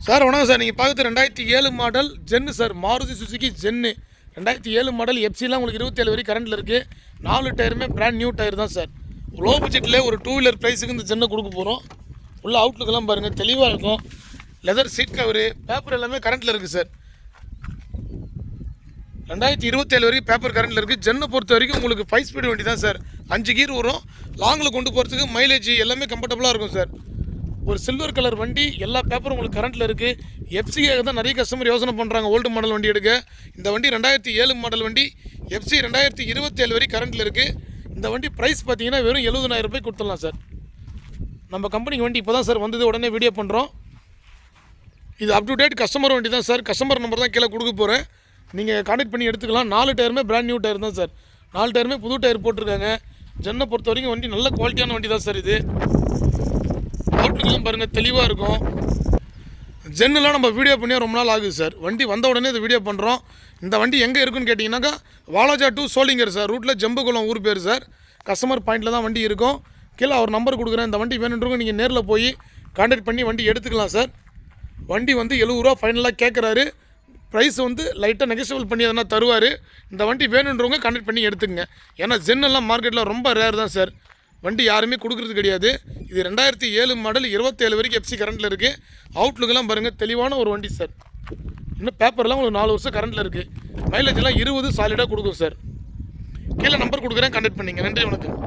Sir வணக்கம் sir. நீங்கள் பார்க்குறது 2007 model Zen sir, Maruti Suzuki Zen 2007 model. எஃப்சிலாம் உங்களுக்கு 27 வரைக்கும் கரண்டில் இருக்குது. 4 டயருமே பிராண்ட் நியூ டயர் தான் சார். லோ பட்ஜெட்டில் ஒரு 2 வீலர் ப்ரைஸுக்கு இந்த ஜென்னை கொடுக்க போகிறோம். உள்ள அவுட்லுக்கெல்லாம் பாருங்கள், தெளிவாக இருக்கும். லெதர் சீட் கவரு, பேப்பர் எல்லாமே கரண்டில் இருக்குது சார். 2027 வரைக்கும் பேப்பர் கரண்டில் இருக்குது. ஜென்னை பொறுத்த வரைக்கும் உங்களுக்கு 5 ஸ்பீடு வண்டி தான் சார். 5 கீர் வரும். லாங்கில் கொண்டு போகிறதுக்கு மைலேஜ் எல்லாமே கம்ஃபர்டபுளாக இருக்கும் சார். ஒரு சில்வர் கலர் வண்டி, எல்லா பேப்பரும் உங்களுக்கு கரண்ட்டில் இருக்குது. எஃப்சிக்காக தான் நிறைய கஸ்டமர் யோசனை பண்ணுறாங்க ஓல்டு மாடல் வண்டி எடுக்க. இந்த வண்டி 2007 மாடல் வண்டி. எஃப்சி 2027 வரைக்கும் கரண்ட்டில் இருக்குது. இந்த வண்டி ப்ரைஸ் பார்த்தீங்கன்னா வெறும் 70,000 ரூபாய் கொடுத்துடலாம் சார். நம்ம கம்பெனிக்கு வண்டி இப்போ தான் சார் வந்தது, உடனே வீடியோ பண்ணுறோம். இது அப் டு டேட் கஸ்டமர் வண்டி தான் சார். கஸ்டமர் நம்பர் தான் கீழே கொடுக்க போகிறேன். நீங்கள் கான்டெக்ட் பண்ணி எடுத்துக்கலாம். 4 டயருமே பிராண்ட் நியூ டயர் தான் சார். 4 டயருமே புது டயர் போட்டிருக்காங்க. ஜென்னை பொறுத்த வரைக்கும் வண்டி நல்ல குவாலிட்டியான வண்டி தான் சார். இது அவுட்லுக்கெல்லாம் பாருங்கள், தெளிவாக இருக்கும். ஜென்னுலாம் நம்ம வீடியோ பண்ணியா ரொம்ப நாள் ஆகுது சார். வண்டி வந்த உடனே இந்த வீடியோ பண்ணுறோம். இந்த வண்டி எங்கே இருக்குன்னு கேட்டிங்கன்னாக்கா வாலாஜா டு சோளிங்கர் சார். ரூட்டில் ஜம்புகுளம் ஊர் பேர் சார். கஸ்டமர் பாயிண்டில் தான் வண்டி இருக்கும். கீழே அவர் நம்பர் கொடுக்குறேன். இந்த வண்டி வேணுன்றவங்க நீங்கள் நேரில் போய் கான்டாக்ட் பண்ணி வண்டி எடுத்துக்கலாம் சார். வண்டி வந்து 70 ரூபா ஃபைனலாக கேட்குறாரு. ப்ரைஸ் வந்து லைட்டாக நெகோசியபிள் பண்ணி எதனா தருவார். இந்த வண்டி வேணுன்றவங்க கான்டாக்ட் பண்ணி எடுத்துக்கங்க. ஏன்னா ஜென்னெல்லாம் மார்க்கெட்டில் ரொம்ப ரேர் தான் சார். வண்டி யாருமே கொடுக்குறது கிடையாது. இது 2007 மாடல், 27 வரைக்கும் எஃப்சி கரண்ட்டில் இருக்குது. அவுட்லுக்கெல்லாம் பாருங்கள், தெளிவான ஒரு வண்டி சார். இன்னும் பேப்பர்லாம் உங்களுக்கு 4 வருஷம் கரண்ட்டில் இருக்குது. மைலேஜெல்லாம் 20 சாலிடாக கொடுக்கும் சார். கீழே நம்பர் கொடுக்குறேன், கான்டாக்ட் பண்ணிங்க. நன்றி, வணக்கம்.